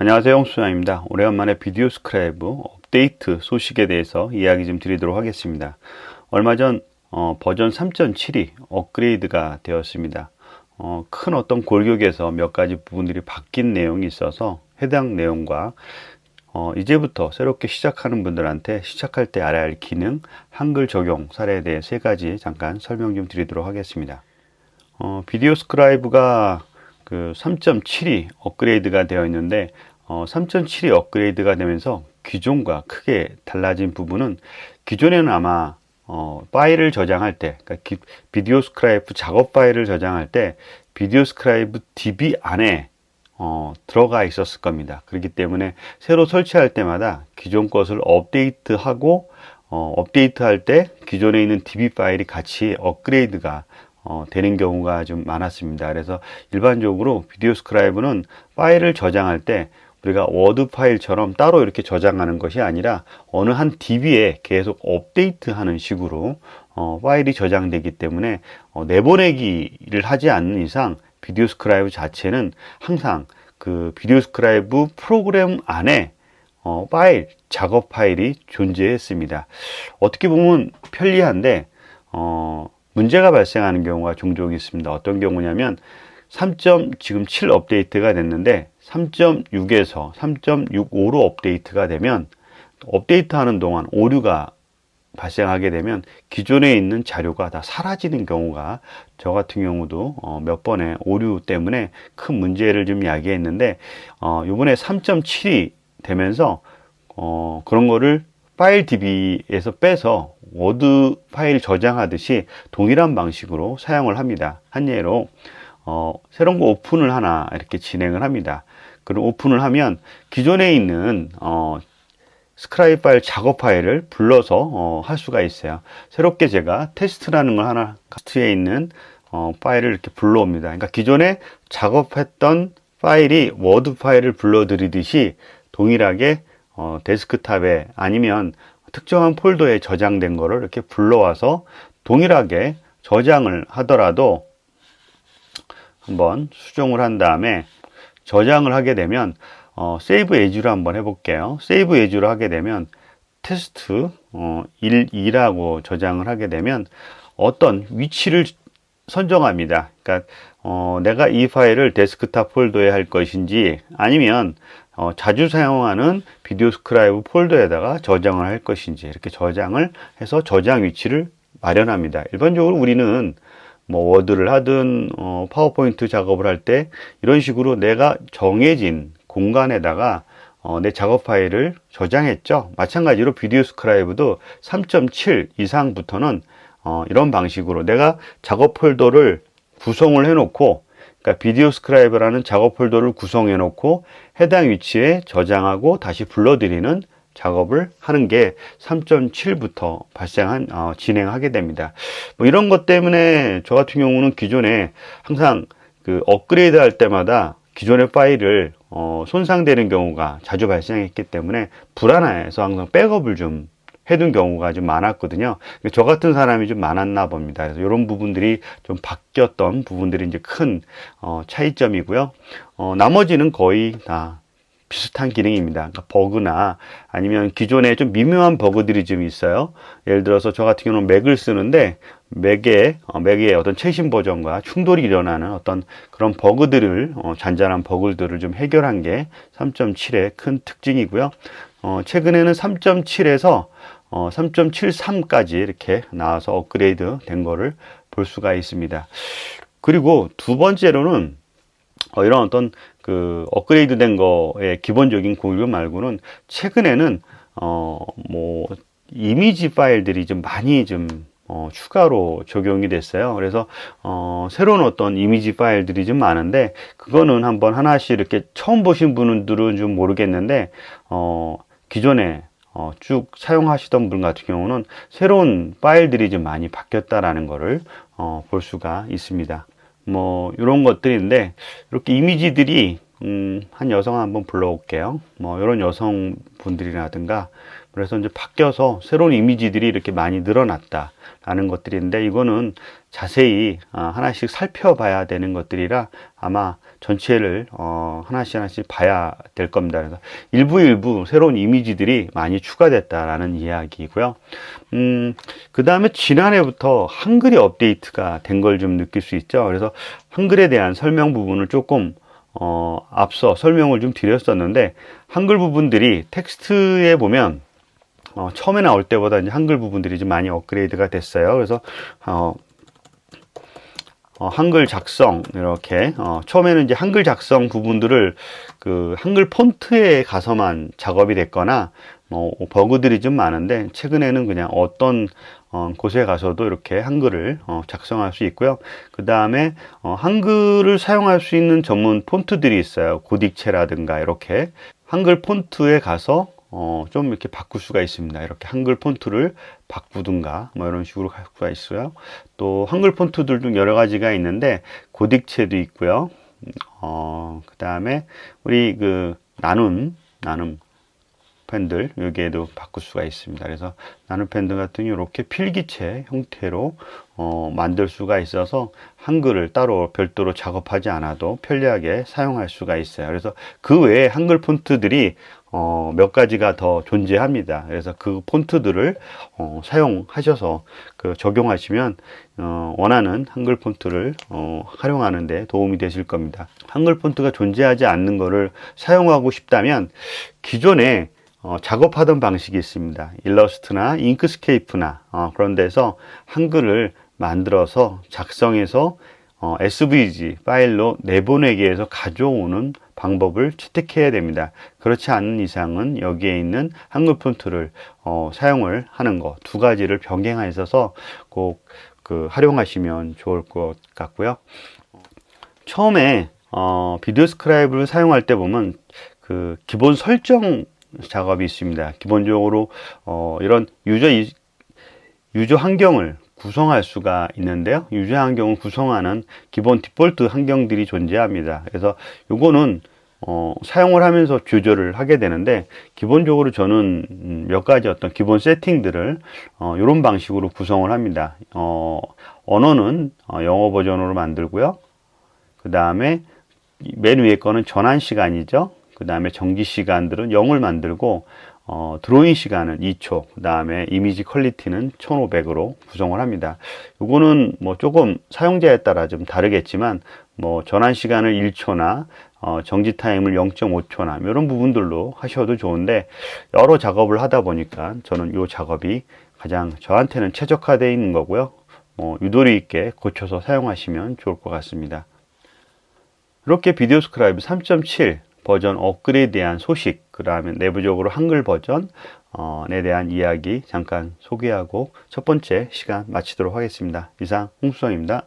안녕하세요, 홍수장입니다. 오래간만에 비디오 스크라이브 업데이트 소식에 대해서 이야기 좀 드리도록 하겠습니다. 얼마 전 버전 3.7이 업그레이드가 되었습니다. 큰 어떤 골격에서 몇 가지 부분들이 바뀐 내용이 있어서 해당 내용과 이제부터 새롭게 시작하는 분들한테 시작할 때 알아야 할 기능, 한글 적용 사례에 대해 세 가지 잠깐 설명 좀 드리도록 하겠습니다. 비디오 스크라이브가 그 3.7이 업그레이드가 되어 있는데 3.7이 업그레이드가 되면서 기존과 크게 달라진 부분은 기존에는 아마 파일을 저장할 때, 그러니까 비디오 스크라이브 작업 파일을 저장할 때 비디오 스크라이브 DB 안에 들어가 있었을 겁니다. 그렇기 때문에 새로 설치할 때마다 기존 것을 업데이트하고 업데이트할 때 기존에 있는 DB 파일이 같이 업그레이드가 되는 경우가 좀 많았습니다. 그래서 일반적으로 비디오 스크라이브는 파일을 저장할 때 우리가 워드 파일처럼 따로 이렇게 저장하는 것이 아니라 어느 한 DB에 계속 업데이트하는 식으로 파일이 저장되기 때문에 내보내기를 하지 않는 이상 비디오 스크라이브 자체는 항상 그 비디오 스크라이브 프로그램 안에 파일, 작업 파일이 존재했습니다. 어떻게 보면 편리한데 문제가 발생하는 경우가 종종 있습니다. 어떤 경우냐면 지금 7 업데이트가 됐는데 3.6에서 3.65로 업데이트가 되면 업데이트하는 동안 오류가 발생하게 되면 기존에 있는 자료가 다 사라지는 경우가 저 같은 경우도 몇 번의 오류 때문에 큰 문제를 좀 야기했는데 이번에 3.7이 되면서 그런 거를 파일 DB에서 빼서 워드 파일 저장하듯이 동일한 방식으로 사용을 합니다. 한 예로 새로운 거 오픈을 하나 이렇게 진행을 합니다. 그럼 오픈을 하면 기존에 있는 스크라이브 파일 작업 파일을 불러서 할 수가 있어요. 새롭게 제가 테스트라는 걸 하나 테스트에 있는 파일을 이렇게 불러옵니다. 그러니까 기존에 작업했던 파일이 워드 파일을 불러들이듯이 동일하게 데스크탑에 아니면 특정한 폴더에 저장된 거를 이렇게 불러와서 동일하게 저장을 하더라도 한번 수정을 한 다음에 저장을 하게 되면 세이브 에즈로 한번 해볼게요. 세이브 에즈로 하게 되면 테스트 1.2라고 저장을 하게 되면 어떤 위치를 선정합니다. 그러니까 내가 이 파일을 데스크탑 폴더에 할 것인지 아니면 자주 사용하는 비디오 스크라이브 폴더에다가 저장을 할 것인지 이렇게 저장을 해서 저장 위치를 마련합니다. 일반적으로 우리는 뭐 워드를 하든 파워포인트 작업을 할 때 이런 식으로 내가 정해진 공간에다가 내 작업 파일을 저장했죠. 마찬가지로 비디오 스크라이브도 3.7 이상부터는 이런 방식으로 내가 작업 폴더를 구성을 해놓고, 그러니까 비디오 스크라이브라는 작업 폴더를 구성해 놓고 해당 위치에 저장하고 다시 불러들이는 작업을 하는 게 3.7부터 진행하게 됩니다. 뭐 이런 것 때문에 저 같은 경우는 기존에 항상 그 업그레이드 할 때마다 기존의 파일을 손상되는 경우가 자주 발생했기 때문에 불안해서 항상 백업을 좀 해둔 경우가 좀 많았거든요. 저 같은 사람이 좀 많았나 봅니다. 그래서 이런 부분들이 좀 바뀌었던 부분들이 이제 큰 차이점이고요. 나머지는 거의 다 비슷한 기능입니다. 그러니까 버그나 아니면 기존에 좀 미묘한 버그들이 좀 있어요. 예를 들어서 저 같은 경우는 맥을 쓰는데 맥의 어떤 최신 버전과 충돌이 일어나는 어떤 그런 버그들을 잔잔한 버그들을 좀 해결한 게 3.7의 큰 특징이고요. 최근에는 3.7에서 3.73까지 이렇게 나와서 업그레이드 된 거를 볼 수가 있습니다. 그리고 두 번째로는 이런 어떤 그 업그레이드 된 거의 기본적인 공유 말고는 최근에는 뭐 이미지 파일들이 좀 많이 좀 추가로 적용이 됐어요. 그래서 새로운 어떤 이미지 파일들이 좀 많은데 그거는 한번 하나씩 이렇게 처음 보신 분들은 좀 모르겠는데 기존에 쭉 사용하시던 분 같은 경우는 새로운 파일들이 좀 많이 바뀌었다라는 거를 볼 수가 있습니다. 뭐 이런 것들인데 이렇게 이미지들이 한 여성 한번 불러올게요. 뭐 이런 여성분들이라든가 그래서 이제 바뀌어서 새로운 이미지들이 이렇게 많이 늘어났다라는 것들인데 이거는 자세히 하나씩 살펴봐야 되는 것들이라 아마 전체를 하나씩 봐야 될 겁니다. 그래서 일부 새로운 이미지들이 많이 추가됐다라는 이야기고요. 그 다음에 지난해부터 한글이 업데이트가 된 걸 좀 느낄 수 있죠. 그래서 한글에 대한 설명 부분을 조금 앞서 설명을 좀 드렸었는데 한글 부분들이 텍스트에 보면 처음에 나올 때보다 이제 한글 부분들이 좀 많이 업그레이드가 됐어요. 그래서 한글 작성 이렇게 처음에는 이제 한글 작성 부분들을 그 한글 폰트에 가서만 작업이 됐거나 뭐 버그들이 좀 많은데 최근에는 그냥 어떤 곳에 가서도 이렇게 한글을 작성할 수 있고요. 그 다음에 한글을 사용할 수 있는 전문 폰트들이 있어요. 고딕체라든가 이렇게 한글 폰트에 가서 좀 이렇게 바꿀 수가 있습니다. 이렇게 한글 폰트를 바꾸든가 뭐 이런 식으로 할 수가 있어요. 또 한글 폰트들 중 여러 가지가 있는데 고딕체도 있고요. 그 다음에 우리 그 나눔 펜들 여기에도 바꿀 수가 있습니다. 그래서 나눔 펜들 같은 이렇게 필기체 형태로 만들 수가 있어서 한글을 따로 별도로 작업하지 않아도 편리하게 사용할 수가 있어요. 그래서 그 외에 한글 폰트들이 몇 가지가 더 존재합니다. 그래서 그 폰트들을 사용하셔서 적용하시면 원하는 한글 폰트를 활용하는 데 도움이 되실 겁니다. 한글 폰트가 존재하지 않는 것을 사용하고 싶다면 기존에 작업하던 방식이 있습니다. 일러스트나 잉크스케이프나 그런 데서 한글을 만들어서 작성해서 SVG 파일로 내보내기 위해서 가져오는 방법을 채택해야 됩니다. 그렇지 않은 이상은 여기에 있는 한글 폰트를 사용을 하는 것 두 가지를 병행하셔서 꼭 활용하시면 좋을 것 같고요. 처음에 비디오 스크라이브를 사용할 때 보면 기본 설정 작업이 있습니다. 기본적으로 이런 유저 환경을 구성할 수가 있는데요. 유저 환경을 구성하는 기본 디폴트 환경들이 존재합니다. 그래서 요거는 사용을 하면서 조절을 하게 되는데 기본적으로 저는 몇 가지 어떤 기본 세팅들을 이런 방식으로 구성을 합니다. 언어는 영어 버전으로 만들고요. 그 다음에 맨 위에 거는 전환 시간이죠. 그 다음에 정지 시간들은 0을 만들고 드로잉 시간은 2초, 그 다음에 이미지 퀄리티는 1500으로 구성을 합니다. 이거는 뭐 조금 사용자에 따라 좀 다르겠지만 뭐 전환 시간을 1초나 정지 타임을 0.5초나 이런 부분들로 하셔도 좋은데 여러 작업을 하다 보니까 저는 이 작업이 가장 저한테는 최적화되어 있는 거고요. 유도리 있게 고쳐서 사용하시면 좋을 것 같습니다. 이렇게 비디오 스크라이브 3.7 버전 업그레이드에 대한 소식, 그 다음에 내부적으로 한글 버전에 대한 이야기 잠깐 소개하고 첫 번째 시간 마치도록 하겠습니다. 이상 홍수성입니다.